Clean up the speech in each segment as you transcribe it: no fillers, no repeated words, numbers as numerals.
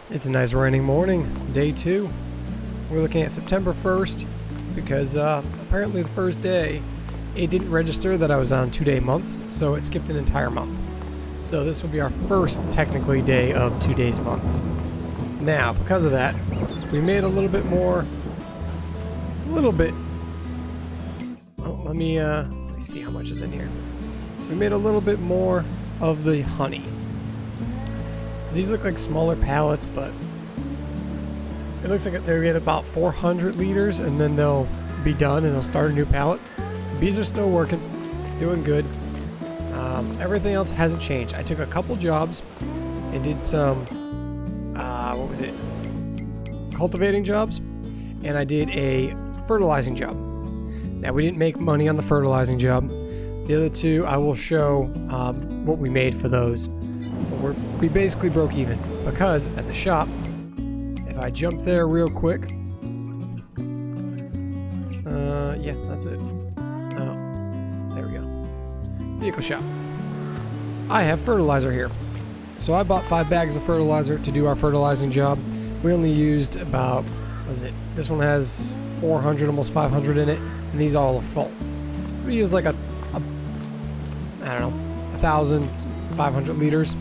It's a nice rainy morning, day 2. We're looking at September 1st because apparently the first day it didn't register that I was on 2-day months, so it skipped an entire month. So this will be our first technically day of 2 days months. Now, because of that, we made a little bit more. Oh, let me see how much is in here. We made a little bit more of the honey. So these look like smaller pallets, but it looks like they get about 400 liters and then they'll be done and they'll start a new pallet. So bees are still working, doing good. Everything else hasn't changed. I took a couple jobs and did some, cultivating jobs, and I did a fertilizing job. Now, we didn't make money on the fertilizing job. The other two, I will show what we made for those. But we basically broke even because at the shop, if I jump there real quick, yeah, that's it. Oh, there we go. Vehicle shop. I have fertilizer here. So I bought 5 bags of fertilizer to do our fertilizing job. We only used about, this one has 400, almost 500 in it, and these all are full. So we used like I don't know, 1,500 liters,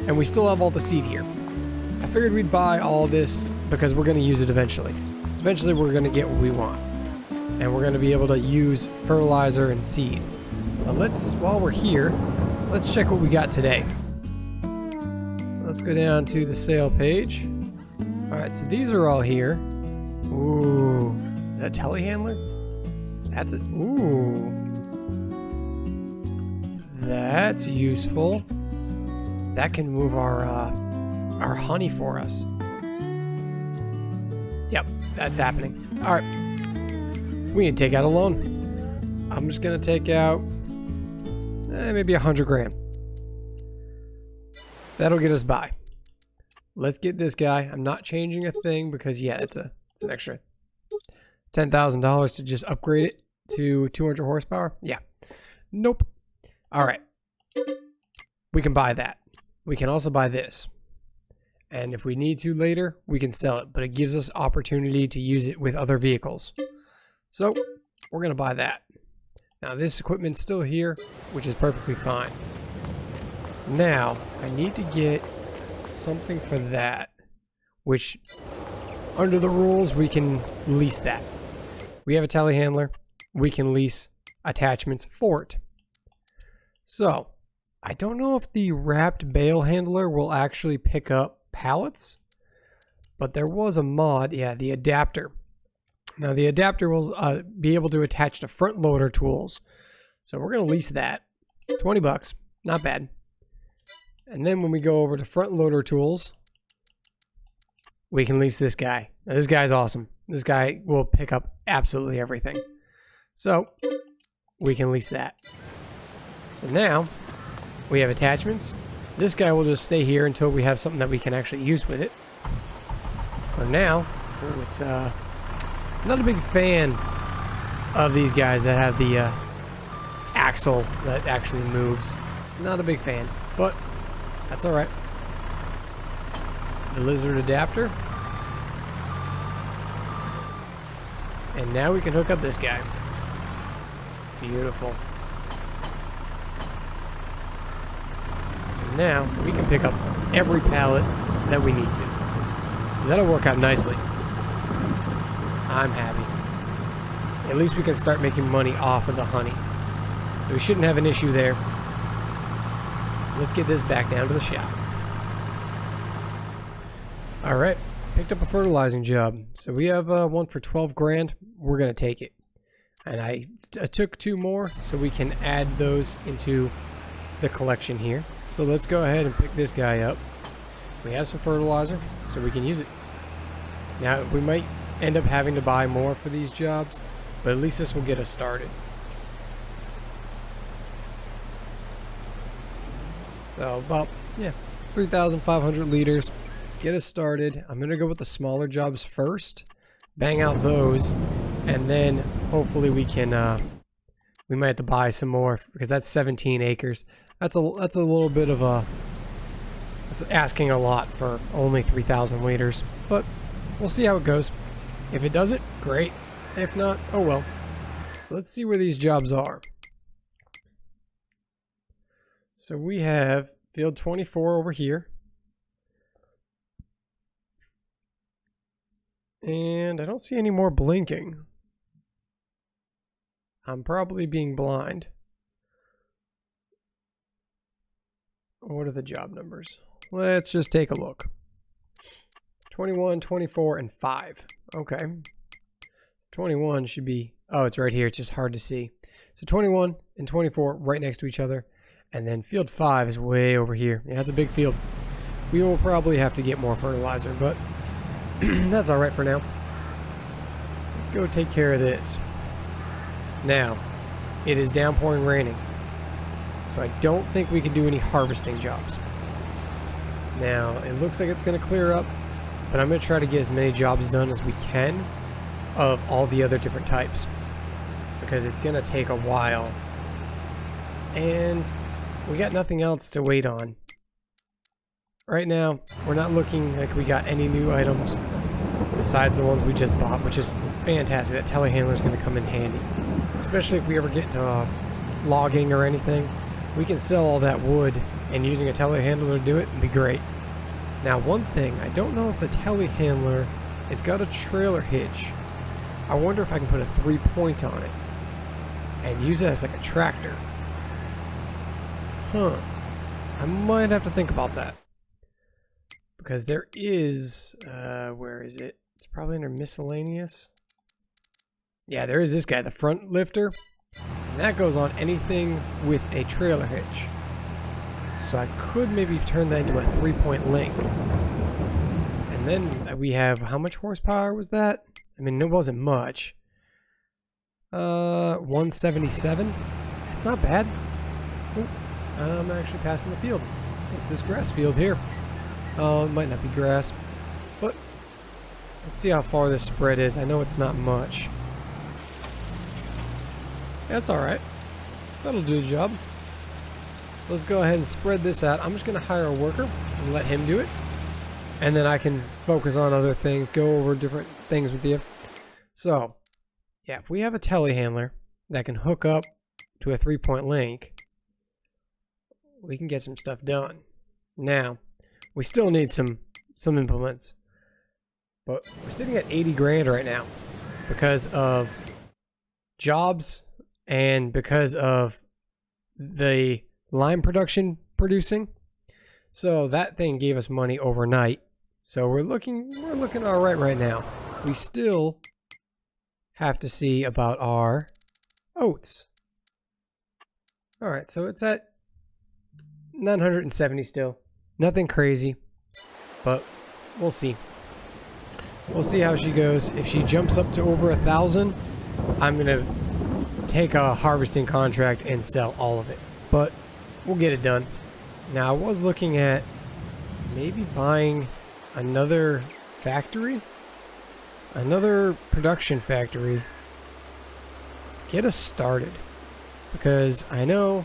and we still have all the seed here. I figured we'd buy all this because we're going to use it eventually. Eventually we're going to get what we want, and we're going to be able to use fertilizer and seed. But while we're here, let's check what we got today. Let's go down to the sale page. Alright, so these are all here. Ooh, that telehandler? That's it. Ooh. That's useful. That can move our honey for us. Yep, that's happening. Alright. We need to take out a loan. I'm just gonna take out maybe 100 grand. That'll get us by. Let's get this guy. I'm not changing a thing because, yeah, it's an extra $10,000 to just upgrade it to 200 horsepower. Yeah. Nope. All right. We can buy that. We can also buy this. And if we need to later, we can sell it. But it gives us opportunity to use it with other vehicles. So we're going to buy that. Now, this equipment's still here, which is perfectly fine. Now, I need to get something for that, which under the rules we can lease that. We have a telehandler, we can lease attachments for it. So I don't know if the wrapped bale handler will actually pick up pallets, but there was a mod, yeah, the adapter. Now the adapter will be able to attach to front loader tools, so we're going to lease that. 20 bucks, not bad. And then when we go over to front loader tools, we can lease this guy. Now, this guy's awesome. This guy will pick up absolutely everything. So we can lease that. So now we have attachments. This guy will just stay here until we have something that we can actually use with it. For now, it's not a big fan of these guys that have the axle that actually moves. Not a big fan, but that's all right. The lizard adapter. And now we can hook up this guy. Beautiful. So now we can pick up every pallet that we need to. So that'll work out nicely. I'm happy. At least we can start making money off of the honey. So we shouldn't have an issue there. Let's get this back down to the shop. Alright, picked up a fertilizing job. So we have one for 12 grand. We're going to take it. And I took 2 more so we can add those into the collection here. So let's go ahead and pick this guy up. We have some fertilizer, so we can use it. Now, we might end up having to buy more for these jobs, but at least this will get us started. So about, 3,500 liters. Get us started. I'm going to go with the smaller jobs first. Bang out those. And then hopefully we can, we might have to buy some more because that's 17 acres. That's a little bit of a It's asking a lot for only 3,000 liters, but we'll see how it goes. If it does it, great. If not, oh well. So let's see where these jobs are. So we have field 24 over here. And I don't see any more blinking. I'm probably being blind. What are the job numbers? Let's just take a look. 21, 24, and 5. Okay. 21 should be... Oh, it's right here. It's just hard to see. So 21 and 24 right next to each other. And then field 5 is way over here. Yeah, that's a big field. We will probably have to get more fertilizer, but that's alright for now. Let's go take care of this. Now, it is downpouring raining. So I don't think we can do any harvesting jobs. Now, it looks like it's going to clear up, but I'm going to try to get as many jobs done as we can of all the other different types, because it's going to take a while. And we got nothing else to wait on. Right now, we're not looking like we got any new items besides the ones we just bought, which is fantastic. That telehandler is going to come in handy, especially if we ever get to logging or anything. We can sell all that wood, and using a telehandler to do it would be great. Now, one thing, I don't know if the telehandler, it's got a trailer hitch. I wonder if I can put a 3-point on it and use it as like a tractor. Huh. I might have to think about that. Because there is, where is it? It's probably under miscellaneous. Yeah, there is this guy, the front lifter. And that goes on anything with a trailer hitch. So I could maybe turn that into a 3-point link. And then we have, how much horsepower was that? I mean, it wasn't much. 177. It's not bad. Ooh, I'm actually passing the field. It's this grass field here. Oh, it might not be grass, but let's see how far this spread is. I know it's not much. That's alright. That'll do the job. Let's go ahead and spread this out. I'm just going to hire a worker and let him do it. And then I can focus on other things, go over different things with you. So, yeah, if we have a telehandler that can hook up to a 3-point link, we can get some stuff done. Now, we still need some implements. But we're sitting at 80 grand right now because of jobs and because of the lime production producing. So that thing gave us money overnight. So we're looking all right now. We still have to see about our oats. All right, so it's at 970 still. Nothing crazy, but we'll see. We'll see how she goes. If she jumps up to over 1,000, I'm gonna take a harvesting contract and sell all of it. But we'll get it done. Now, I was looking at maybe buying another factory, another production factory. Get us started, because I know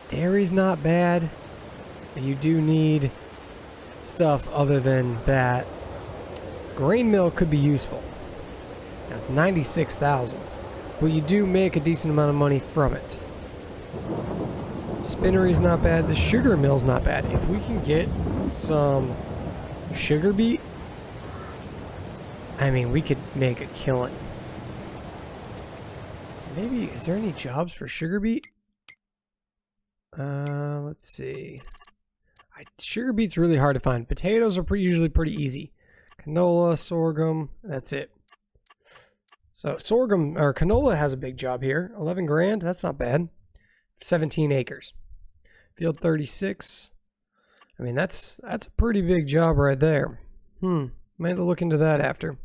dairy's not bad. You do need stuff other than that. Grain mill could be useful. Now it's 96,000, but you do make a decent amount of money from it. Spinnery's not bad. The sugar mill's not bad. If we can get some sugar beet, I mean, we could make a killing. Maybe, is there any jobs for sugar beet? Let's see. Sugar beet's really hard to find. Potatoes are usually pretty easy. Canola, sorghum, that's it. So sorghum, or canola has a big job here. 11 grand, that's not bad. 17 acres. Field 36. I mean, that's a pretty big job right there. Might have to look into that after.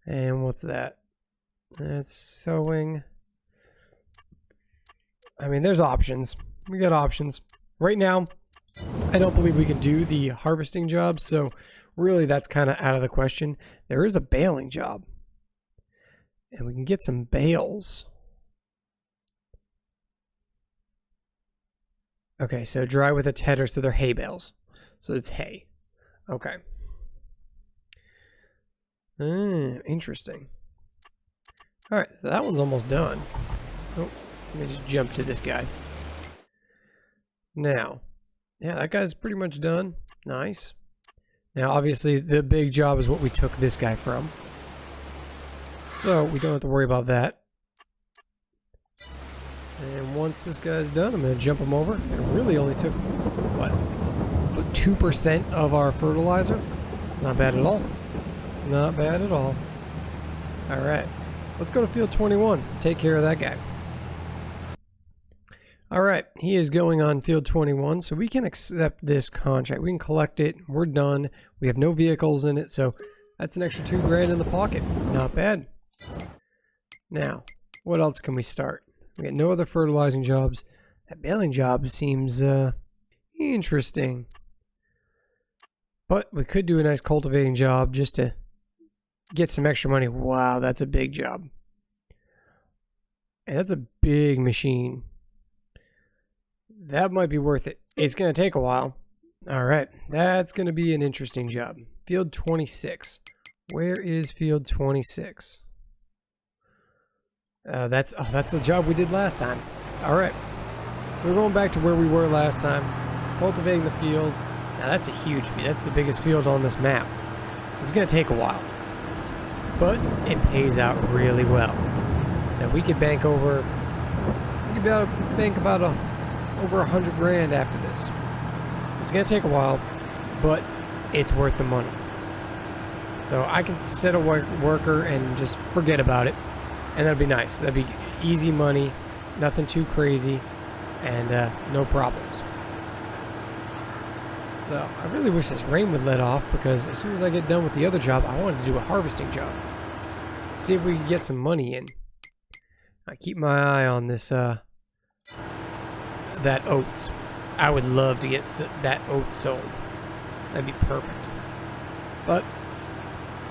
And what's that? That's sowing. I mean, there's options. We got options. Right now, I don't believe we can do the harvesting job, so really that's kind of out of the question. There is a baling job. And we can get some bales. Okay, so dry with a tedder, so they're hay bales. So it's hay. Okay. Interesting. Alright, so that one's almost done. Oh, let me just jump to this guy. Now, yeah, that guy's pretty much done. Nice. Now, obviously, the big job is what we took this guy from. So, we don't have to worry about that. And once this guy's done, I'm going to jump him over. It really only took, what, 2% of our fertilizer? Not bad at all. Not bad at all. Alright, let's go to field 21. Take care of that guy. Alright, he is going on field 21, so we can accept this contract. We can collect it. We're done. We have no vehicles in it, so that's an extra $2 grand in the pocket. Not bad. Now, what else can we start? We got no other fertilizing jobs. That baling job seems interesting. But we could do a nice cultivating job just to get some extra money. Wow, that's a big job. And that's a big machine. That might be worth it. It's going to take a while. All right, that's going to be an interesting job. Field 26. Where is field 26? That's the job we did last time. All right, so we're going back to where we were last time, cultivating the field. Now that's a huge field. That's the biggest field on this map. So it's going to take a while, but it pays out really well. So we could bank over. We could bank about over 100 grand after this. It's going to take a while, but it's worth the money. So I can set a worker and just forget about it. And that'd be nice. That'd be easy money, nothing too crazy, and no problems. So I really wish this rain would let off, because as soon as I get done with the other job, I wanted to do a harvesting job. See if we can get some money in. I keep my eye on this, that oats. I would love to get that oats sold. That'd be perfect. But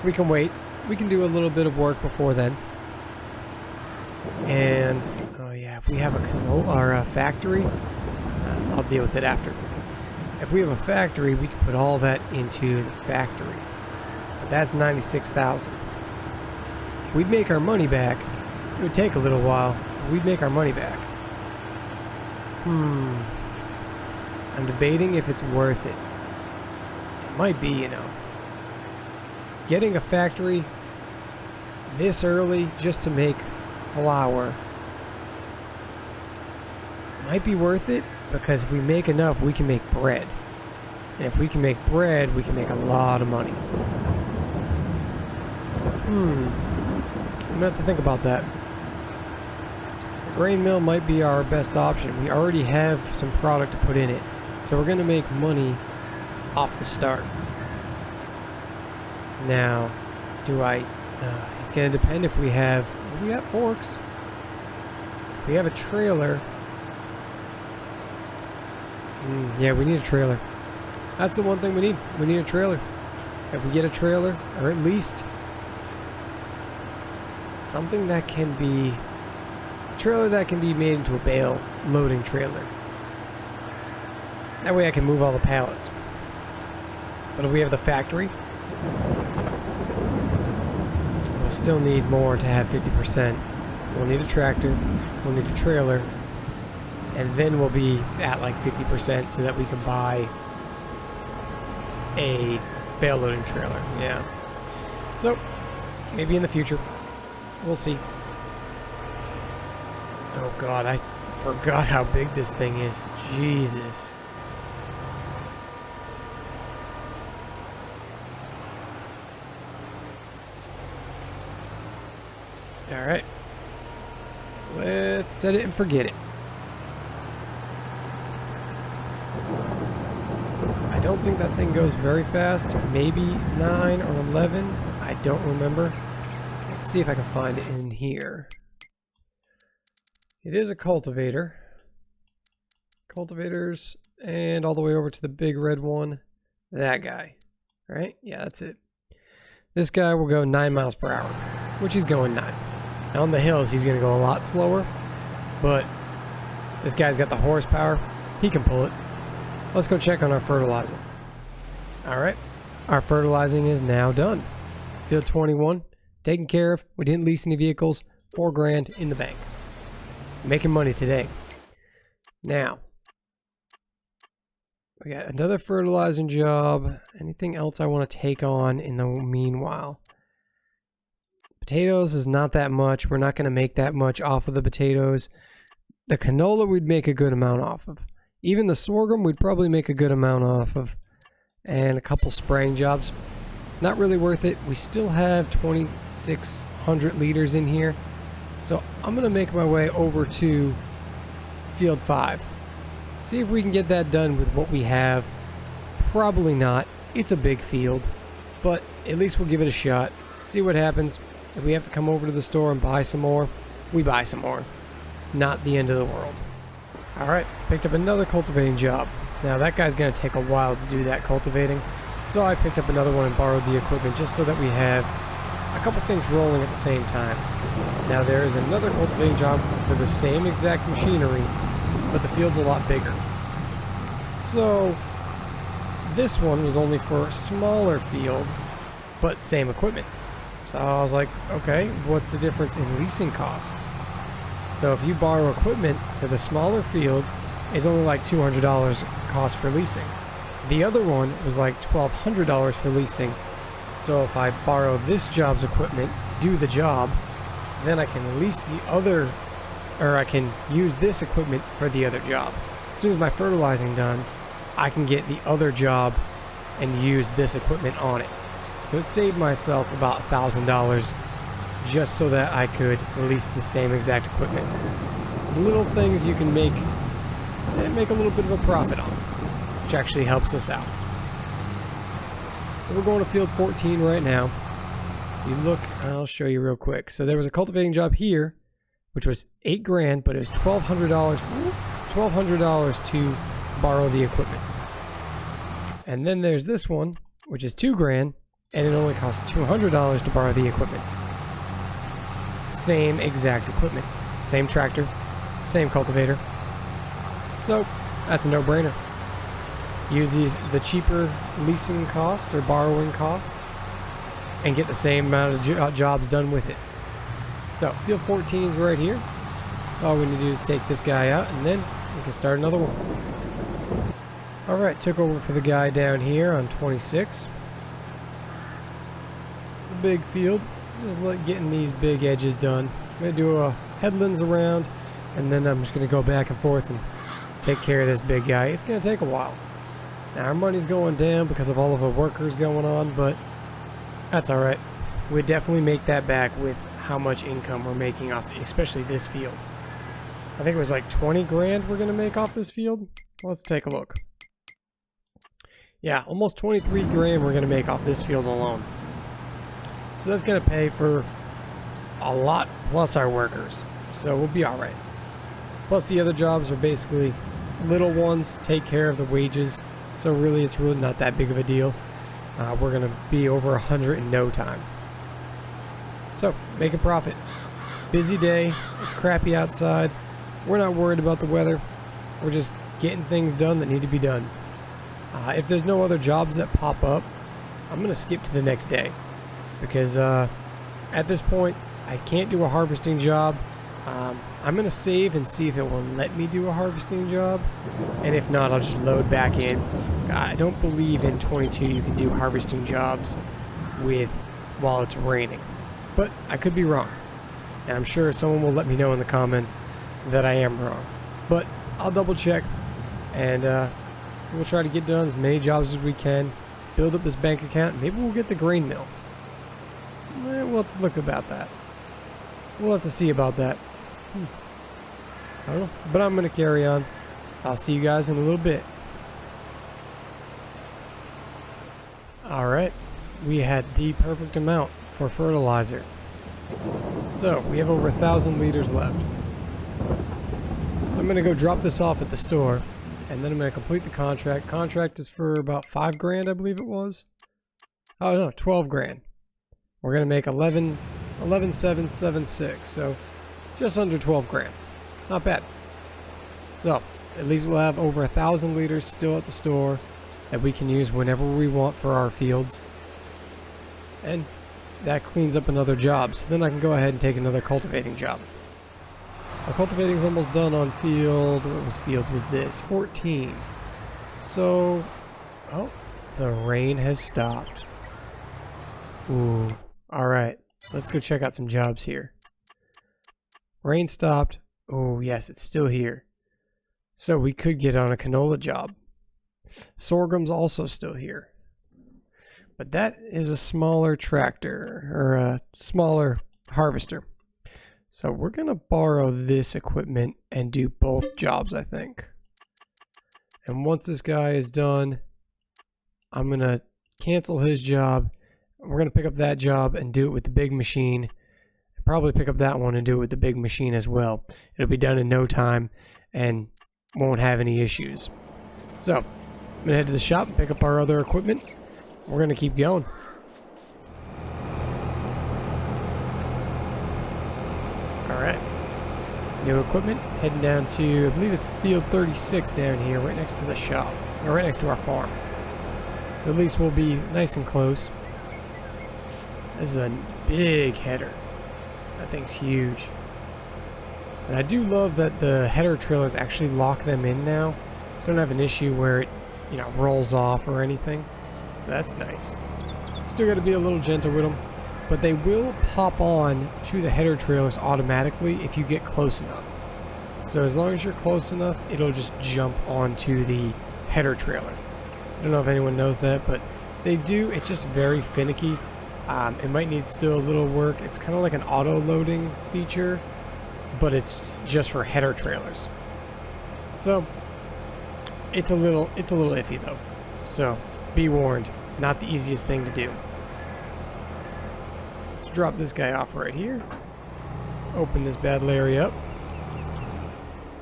we can wait. We can do a little bit of work before then. And oh yeah, if we have a canola or a factory, I'll deal with it after. If we have a factory, we can put all that into the factory. But that's 96,000. We'd make our money back. It would take a little while. But we'd make our money back. I'm debating if it's worth it. It might be, you know. Getting a factory this early just to make flour might be worth it, because if we make enough, we can make bread. And if we can make bread, we can make a lot of money. I'm gonna have to think about that. The grain mill might be our best option. We already have some product to put in it, so we're gonna make money off the start. Now, do I... it's going to depend if we have forks. If we have a trailer. Yeah, we need a trailer. That's the one thing we need. We need a trailer. If we get a trailer, or at least something that can be... a trailer that can be made into a bale loading trailer. That way I can move all the pallets. But if we have the factory, still need more to have 50%. We'll need a tractor, we'll need a trailer, and then we'll be at like 50% so that we can buy a bale loading trailer. Yeah. So, maybe in the future. We'll see. Oh god, I forgot how big this thing is. Jesus. Alright. Let's set it and forget it. I don't think that thing goes very fast. Maybe 9 or 11. I don't remember. Let's see if I can find it in here. It is a cultivator. Cultivators, and all the way over to the big red one. That guy. Right? Yeah, that's it. This guy will go 9 miles per hour, which he's going 9. Now on the hills, he's going to go a lot slower, but this guy's got the horsepower. He can pull it. Let's go check on our fertilizer. Alright, our fertilizing is now done. Field 21, taken care of. We didn't lease any vehicles. $4 grand in the bank. Making money today. Now, we got another fertilizing job. Anything else I want to take on in the meanwhile? Potatoes is not that much. We're not going to make that much off of the potatoes. The canola we'd make a good amount off of. Even the sorghum we'd probably make a good amount off of. And a couple spraying jobs. Not really worth it. We still have 2,600 liters in here. So I'm going to make my way over to field 5. See if we can get that done with what we have. Probably not. It's a big field. But at least we'll give it a shot. See what happens. If we have to come over to the store and buy some more, we buy some more. Not the end of the world. Alright, picked up another cultivating job. Now that guy's going to take a while to do that cultivating. So I picked up another one and borrowed the equipment just so that we have a couple things rolling at the same time. Now there is another cultivating job for the same exact machinery, but the field's a lot bigger. So this one was only for a smaller field, but same equipment. So I was like, okay, what's the difference in leasing costs? So if you borrow equipment for the smaller field, it's only like $200 cost for leasing. The other one was like $1,200 for leasing. So if I borrow this job's equipment, do the job, then I can lease the other, or I can use this equipment for the other job. As soon as my fertilizing done, I can get the other job and use this equipment on it. So it saved myself about $1,000 just so that I could lease the same exact equipment. It's little things you can make a little bit of a profit on, which actually helps us out. So we're going to field 14 right now. You look, I'll show you real quick. So there was a cultivating job here, which was $8 grand, but it was $1,200 to borrow the equipment. And then there's this one, which is $2 grand, and it only costs $200 to borrow the equipment. Same exact equipment, same tractor, same cultivator. So that's a no-brainer. Use the cheaper leasing cost or borrowing cost and get the same amount of jobs done with it. So field 14 is right here. All we need to do is take this guy out and then we can start another one. Alright, took over for the guy down here on 26. The big field. Just getting these big edges done. I'm going to do a headlands around and then I'm just going to go back and forth and take care of this big guy. It's going to take a while. Now our money's going down because of all of the workers going on, but that's alright. We definitely make that back with how much income we're making off, especially this field. I think it was like 20 grand we're going to make off this field. Let's take a look. Yeah, almost 23 grand we're going to make off this field alone. So that's going to pay for a lot plus our workers. So we'll be alright. Plus the other jobs are basically little ones, take care of the wages. So really, it's really not that big of a deal. We're going to be over 100 in no time. So, make a profit. Busy day. It's crappy outside. We're not worried about the weather. We're just getting things done that need to be done. If there's no other jobs that pop up, I'm going to skip to the next day. Because at this point, I can't do a harvesting job. I'm going to save and see if it will let me do a harvesting job. And if not, I'll just load back in. I don't believe in 22 you can do harvesting jobs while it's raining. But I could be wrong. And I'm sure someone will let me know in the comments that I am wrong. But I'll double check. And we'll try to get done as many jobs as we can. Build up this bank account. Maybe we'll get the grain mill. We'll have to look about that. We'll have to see about that. I don't know. But I'm going to carry on. I'll see you guys in a little bit. Alright. We had the perfect amount for fertilizer. So, we have over 1,000 liters left. So I'm going to go drop this off at the store. And then I'm going to complete the contract. Contract is for about 5 grand, I believe it was. Oh no, 12 grand. We're going to make 11,776. So, just under 12 grand. Not bad. So, At least we'll have over 1,000 liters still at the store that we can use whenever we want for our fields. And that cleans up another job. So then I can go ahead and take another cultivating job. Our cultivating is almost done on field. What field was this? 14. So, oh, the rain has stopped. Ooh, alright. Let's go check out some jobs here. Rain stopped. Oh, yes, it's still here. So we could get on a canola job. Sorghum's also still here. But that is a smaller tractor, or a smaller harvester. So we're going to borrow this equipment and do both jobs, I think. And once this guy is done, I'm going to cancel his job. We're going to pick up that job and do it with the big machine. Probably pick up that one and do it with the big machine as well. It'll be done in no time and won't have any issues. So, I'm going to head to the shop and pick up our other equipment. We're going to keep going. Alright. New equipment. Heading down to, I believe it's field 36 down here, right next to the shop. Or right next to our farm. So at least we'll be nice and close. This is a big header. That thing's huge. And I do love that the header trailers actually lock them in now. Don't have an issue where it, you know, rolls off or anything. So that's nice. Still got to be a little gentle with them. But they will pop on to the header trailers automatically if you get close enough. So as long as you're close enough, it'll just jump onto the header trailer. I don't know if anyone knows that, but they do. It's just very finicky. It might need still a little work. It's kind of like an auto-loading feature, but it's just for header trailers. So it's a little iffy though. So be warned, not the easiest thing to do. Let's drop this guy off right here. Open this battle area up.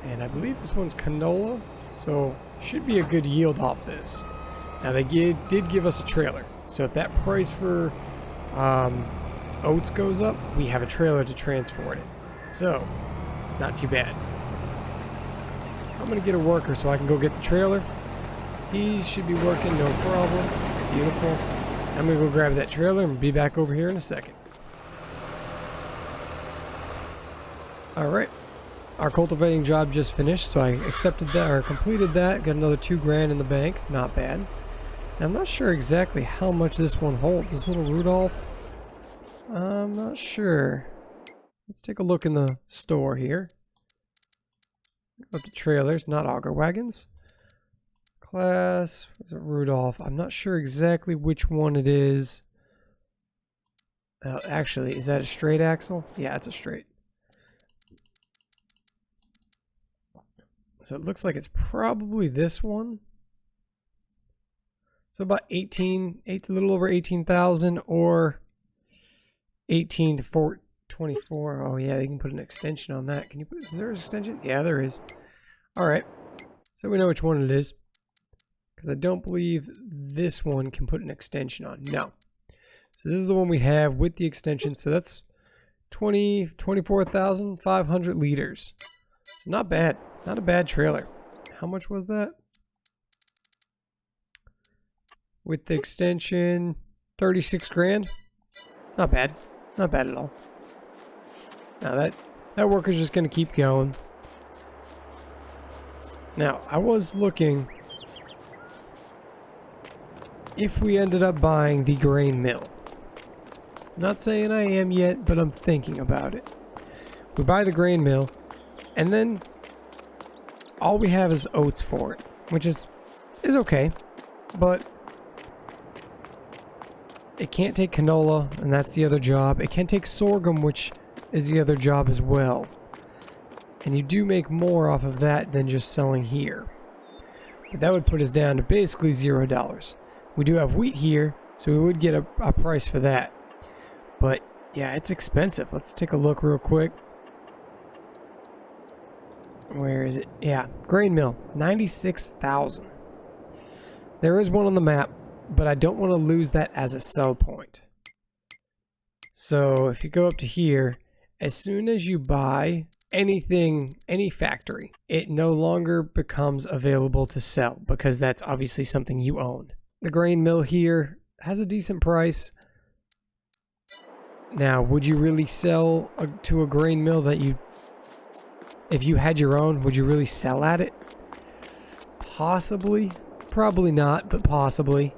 And I believe this one's canola, so should be a good yield off this. Now they did give us a trailer, so if that price for oats goes up, we have a trailer to transport it. So, not too bad. I'm going to get a worker so I can go get the trailer. He should be working, no problem. Beautiful. I'm going to go grab that trailer and be back over here in a second. Alright. Our cultivating job just finished, so I accepted that, or completed that. Got another $2,000 in the bank. Not bad. I'm not sure exactly how much this one holds. This little Rudolph? I'm not sure. Let's take a look in the store here. Look at trailers, not auger wagons. Class, where's it, Rudolph? I'm not sure exactly which one it is. Actually, is that a straight axle? Yeah, it's a straight. So it looks like it's probably this one. So about 18, a little over 18,000 or 18 to 24. Oh yeah, they can put an extension on that. Can you put, is there an extension? Yeah, there is. All right. So we know which one it is. Because I don't believe this one can put an extension on. No. So this is the one we have with the extension. So that's 24,500 liters. So not bad. Not a bad trailer. How much was that? With the extension, 36 grand. Not bad. Not bad at all. Now that worker's just going to keep going. Now, I was looking if we ended up buying the grain mill. I'm not saying I am yet, but I'm thinking about it. We buy the grain mill, and then all we have is oats for it, which is okay, but it can't take canola, and that's the other job. It can take sorghum, which is the other job as well. And you do make more off of that than just selling here. But that would put us down to basically $0. We do have wheat here, so we would get a price for that. But yeah, it's expensive. Let's take a look real quick. Where is it? Yeah, grain mill, 96,000. There is one on the map, but I don't want to lose that as a sell point. So if you go up to here, as soon as you buy anything, any factory, it no longer becomes available to sell because that's obviously something you own. The grain mill here has a decent price. Now, would you really sell to a grain mill that if you had your own, would you really sell at it? Possibly. Probably not, but possibly.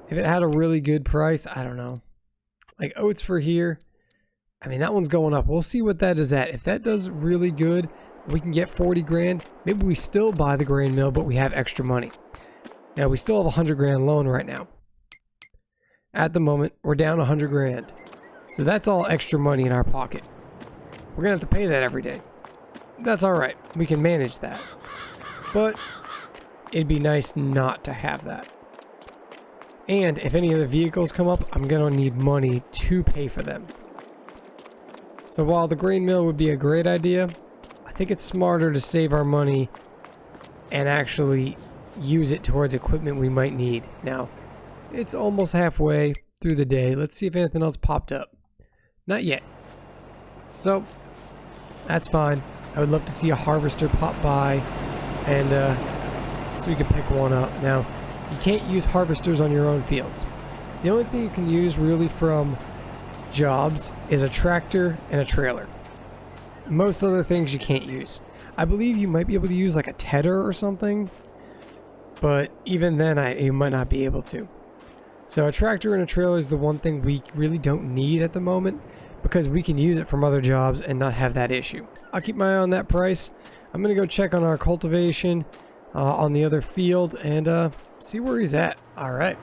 If it had a really good price, I don't know. Like oats for here, I mean, that one's going up. We'll see what that is at. If that does really good, we can get 40 grand. Maybe we still buy the grain mill, but we have extra money. Now, we still have a 100 grand loan right now. At the moment, we're down 100 grand. So that's all extra money in our pocket. We're going to have to pay that every day. That's all right. We can manage that. But it'd be nice not to have that. And if any other vehicles come up, I'm going to need money to pay for them. So while the grain mill would be a great idea, I think it's smarter to save our money and actually use it towards equipment we might need. Now, it's almost halfway through the day. Let's see if anything else popped up. Not yet. So, that's fine. I would love to see a harvester pop by and so we can pick one up. Now, you can't use harvesters on your own fields. The only thing you can use really from jobs is a tractor and a trailer. Most other things you can't use. I believe you might be able to use like a tedder or something, but even then you might not be able to. So a tractor and a trailer is the one thing we really don't need at the moment because we can use it from other jobs and not have that issue. I'll keep my eye on that price. I'm going to go check on our cultivation on the other field and see where he's at. All right.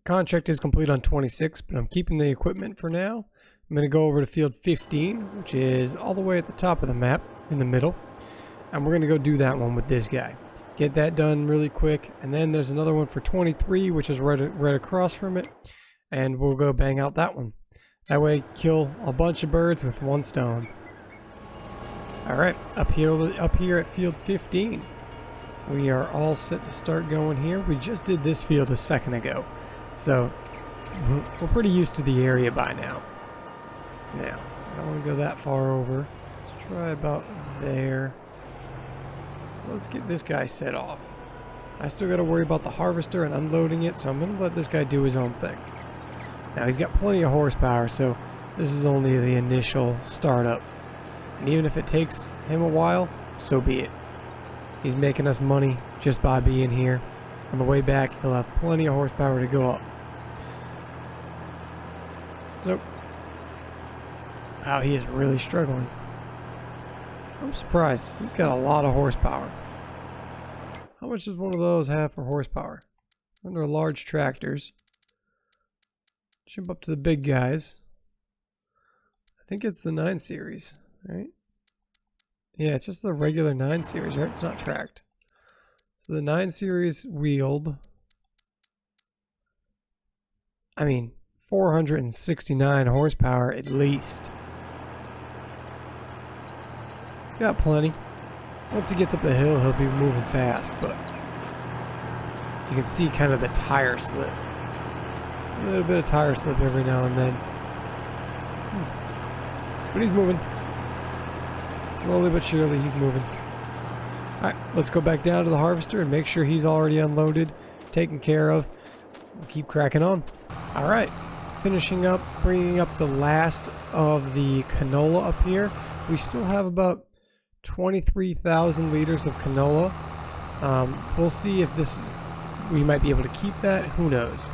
Contract is complete on 26, but I'm keeping the equipment for now. I'm going to go over to field 15, which is all the way at the top of the map in the middle. And we're going to go do that one with this guy. Get that done really quick. And then there's another one for 23, which is right across from it. And we'll go bang out that one. That way, kill a bunch of birds with one stone. All right, up here at field 15. We are all set to start going here. We just did this field a second ago. So, we're pretty used to the area by now. Now, I don't want to go that far over. Let's try about there. Let's get this guy set off. I still got to worry about the harvester and unloading it, so I'm going to let this guy do his own thing. Now, he's got plenty of horsepower, so this is only the initial startup. And even if it takes him a while, so be it. He's making us money just by being here. On the way back, he'll have plenty of horsepower to go up. So, wow, he is really struggling. I'm surprised. He's got a lot of horsepower. How much does one of those have for horsepower? Under large tractors. Jump up to the big guys. I think it's the 9 series, right? Yeah, it's just the regular 9 series, right? It's not tracked. So the 9 series wheeled, I mean, 469 horsepower at least. He's got plenty. Once he gets up the hill, he'll be moving fast, but you can see kind of the tire slip. A little bit of tire slip every now and then. But he's moving. Slowly but surely, he's moving. Alright, let's go back down to the harvester and make sure he's already unloaded, taken care of. We'll keep cracking on. Alright, finishing up, bringing up the last of the canola up here. We still have about 23,000 liters of canola. We'll see if we might be able to keep that. Who knows?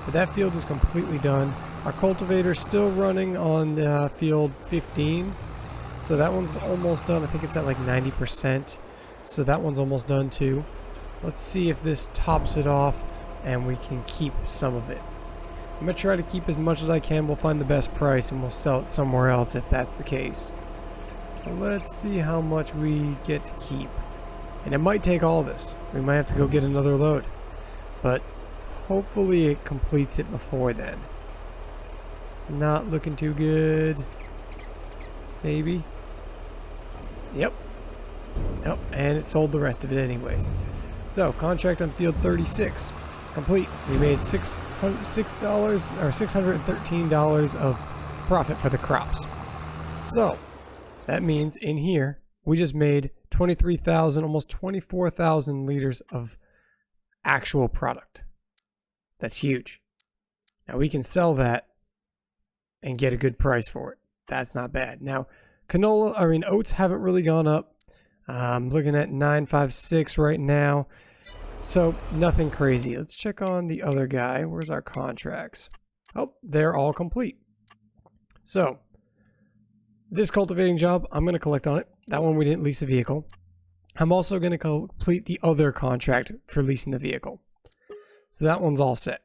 But that field is completely done. Our cultivator's still running on field 15. So that one's almost done. I think it's at like 90%. So that one's almost done too. Let's see if this tops it off and we can keep some of it. I'm going to try to keep as much as I can. We'll find the best price and we'll sell it somewhere else if that's the case. But let's see how much we get to keep. And it might take all this. We might have to go get another load. But hopefully it completes it before then. Not looking too good. Maybe. Yep. Nope. And it sold the rest of it anyways. So, contract on field 36. Complete. We made $613 of profit for the crops. So, That means in here, we just made 23,000, almost 24,000 liters of actual product. That's huge. Now we can sell that and get a good price for it. That's not bad. Now, oats haven't really gone up. I'm looking at 956 right now. So nothing crazy. Let's check on the other guy. Where's our contracts? Oh, they're all complete. So this cultivating job, I'm going to collect on it. That one we didn't lease a vehicle. I'm also going to complete the other contract for leasing the vehicle. So that one's all set.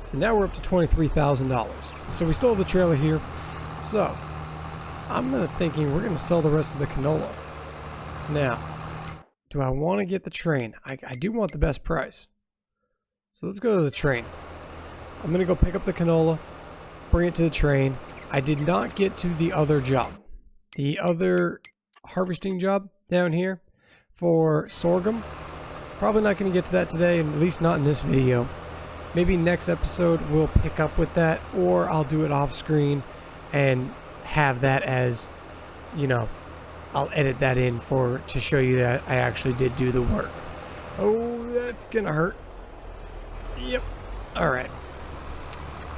So now we're up to $23,000. So we still have the trailer here. So I'm thinking we're going to sell the rest of the canola. Now, do I want to get the train? I do want the best price. So let's go to the train. I'm going to go pick up the canola, bring it to the train. I did not get to the other job. The other harvesting job down here for sorghum. Probably not going to get to that today, and at least not in this video. Maybe next episode we'll pick up with that, or I'll do it off screen and have that as, you know, I'll edit that in to show you that I actually did do the work. Oh, that's gonna hurt. Yep. Alright.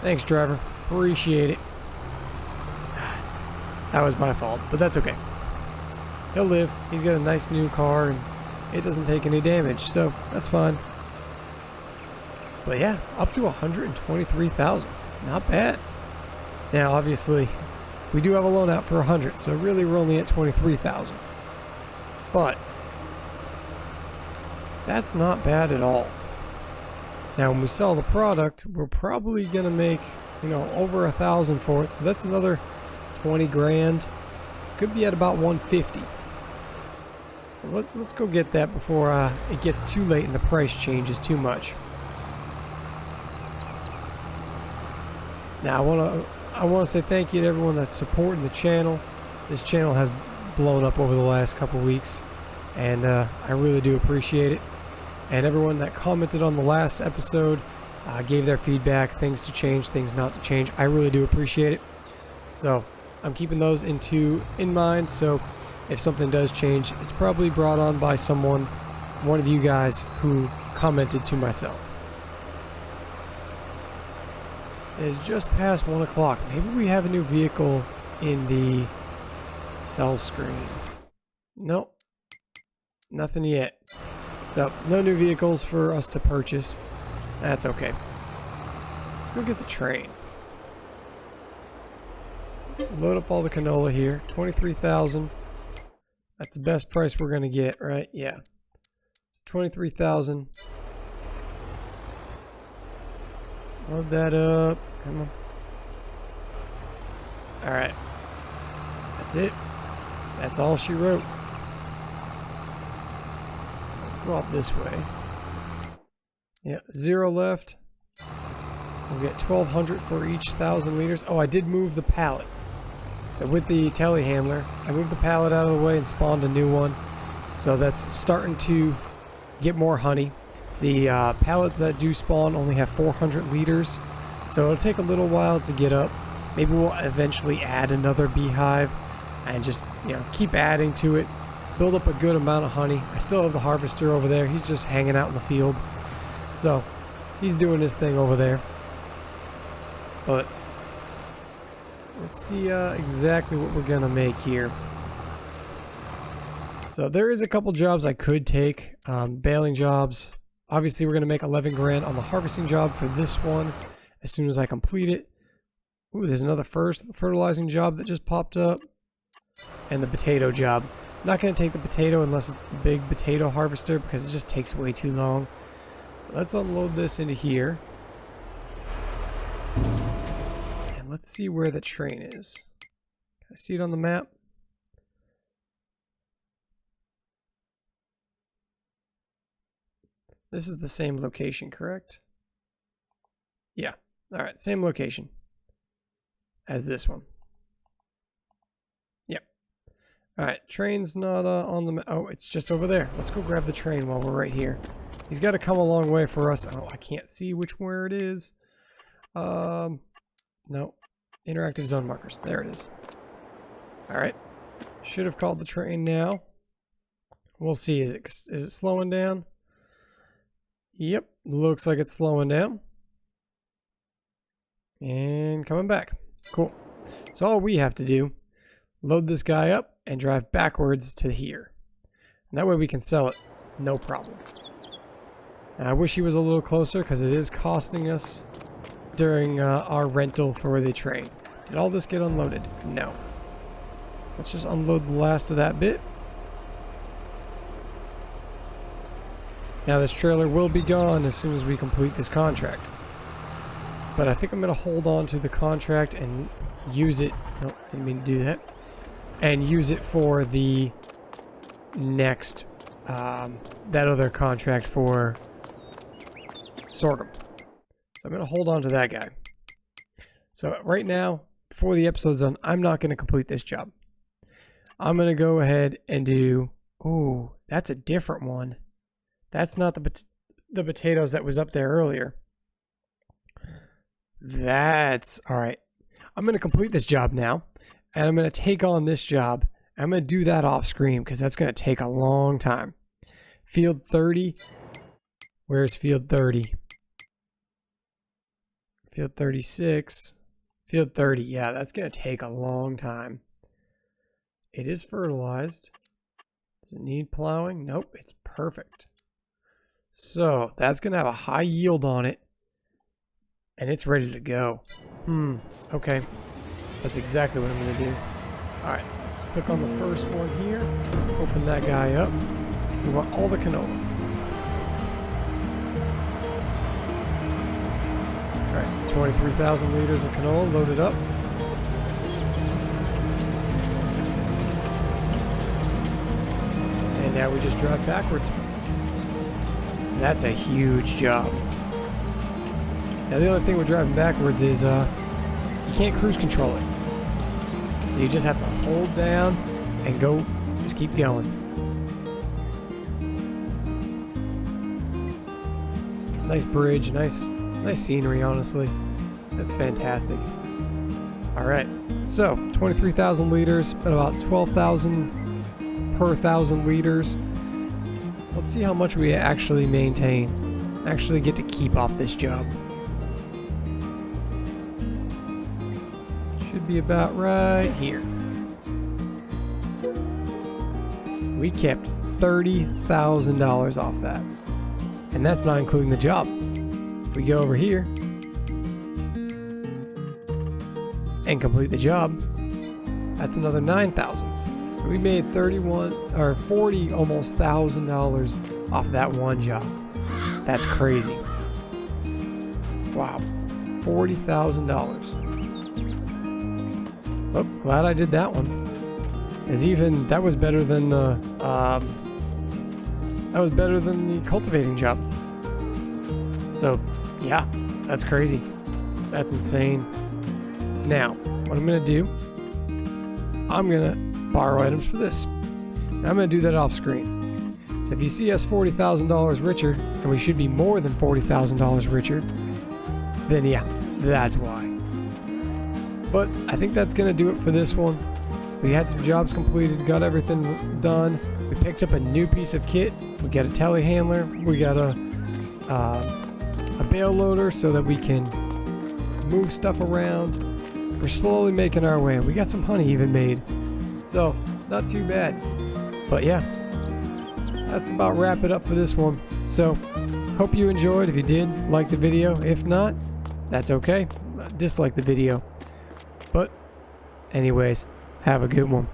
Thanks, driver. Appreciate it. That was my fault, but that's okay. He'll live. He's got a nice new car, and it doesn't take any damage, so that's fine. But yeah, up to 123,000. Not bad. Now, obviously, we do have a loan out for 100, so really we're only at 23,000. But that's not bad at all. Now, when we sell the product, we're probably gonna make, you know, over 1,000 for it. So that's another 20 grand. Could be at about 150. So let's go get that before it gets too late and the price changes too much. Now, I want to say thank you to everyone that's supporting the channel. This channel has blown up over the last couple weeks, and I really do appreciate it. And everyone that commented on the last episode, gave their feedback, things to change, things not to change. I really do appreciate it. So I'm keeping those in mind. So if something does change, it's probably brought on by one of you guys who commented to myself. It is just past 1 o'clock. Maybe we have a new vehicle in the sell screen. Nope. Nothing yet. So, no new vehicles for us to purchase. That's okay. Let's go get the train. Load up all the canola here. 23,000. That's the best price we're going to get, right? Yeah. 23,000. Load that up. Come on. Alright. That's it. That's all she wrote. Let's go up this way. Yeah, 0 left. We'll get 1,200 for each 1,000 liters. Oh, I did move the pallet. So with the telehandler, I moved the pallet out of the way and spawned a new one. So that's starting to get more honey. The pallets that do spawn only have 400 liters, so it'll take a little while to get up. Maybe we'll eventually add another beehive and just, you know, keep adding to it, build up a good amount of honey. I still have the harvester over there. He's just hanging out in the field, so he's doing his thing over there. But let's see exactly what we're gonna make here. So there is a couple jobs I could take, baling jobs. Obviously, we're going to make 11 grand on the harvesting job for this one as soon as I complete it. Ooh, there's another fertilizing job that just popped up. And the potato job. I'm not going to take the potato unless it's the big potato harvester because it just takes way too long. Let's unload this into here. And let's see where the train is. Can I see it on the map? This is the same location, correct? Yeah. Alright, same location as this one. Yep. Alright, train's not on the... Oh, it's just over there. Let's go grab the train while we're right here. He's got to come a long way for us. Oh, I can't see where it is. No. Interactive zone markers. There it is. Alright. Should have called the train now. We'll see. Is it slowing down? Yep, looks like it's slowing down. And coming back. Cool. So all we have to do, load this guy up and drive backwards to here. And that way we can sell it, no problem. And I wish he was a little closer because it is costing us during our rental for the train. Did all this get unloaded? No. Let's just unload the last of that bit. Now this trailer will be gone as soon as we complete this contract. But I think I'm going to hold on to the contract and use it. Nope, didn't mean to do that. And use it for the next, that other contract for sorghum. So I'm going to hold on to that guy. So right now, before the episode's done, I'm not going to complete this job. I'm going to go ahead and do... Oh, that's a different one. That's not the potatoes that was up there earlier. That's... Alright. I'm going to complete this job now. And I'm going to take on this job. I'm going to do that off screen because that's going to take a long time. Field 30. Where's field 30? Field 36. Field 30. Yeah, that's going to take a long time. It is fertilized. Does it need plowing? Nope, it's perfect. So that's going to have a high yield on it. And it's ready to go. Okay. That's exactly what I'm going to do. Alright, let's click on the first one here. Open that guy up. We want all the canola. Alright, 23,000 liters of canola loaded up. And now we just drive backwards. That's a huge job. Now the only thing with driving backwards is you can't cruise control it. So you just have to hold down and go, just keep going. Nice bridge, nice scenery, honestly. That's fantastic. Alright, so 23,000 liters, about 12,000 per 1,000 liters. Let's see how much we actually maintain. Actually get to keep off this job. Should be about right here. We kept $30,000 off that. And that's not including the job. If we go over here and complete the job, that's another $9,000. So we made 31 or 40 almost $1,000 off that one job. That's crazy. Wow. $40,000. Oh, glad I did that one. As even that was better than the cultivating job. So yeah, that's crazy. That's insane. Now, what I'm gonna do, I'm gonna borrow items for this. And I'm gonna do that off screen. So if you see us $40,000 richer, and we should be more than $40,000 richer, then yeah, that's why. But I think that's going to do it for this one. We had some jobs completed, got everything done. We picked up a new piece of kit. We got a telehandler. We got a bale loader so that we can move stuff around. We're slowly making our way. We got some honey even made. So, not too bad. But yeah, that's about wrap it up for this one. So, hope you enjoyed. If you did, like the video. If not, that's okay. Dislike the video. But anyways, have a good one.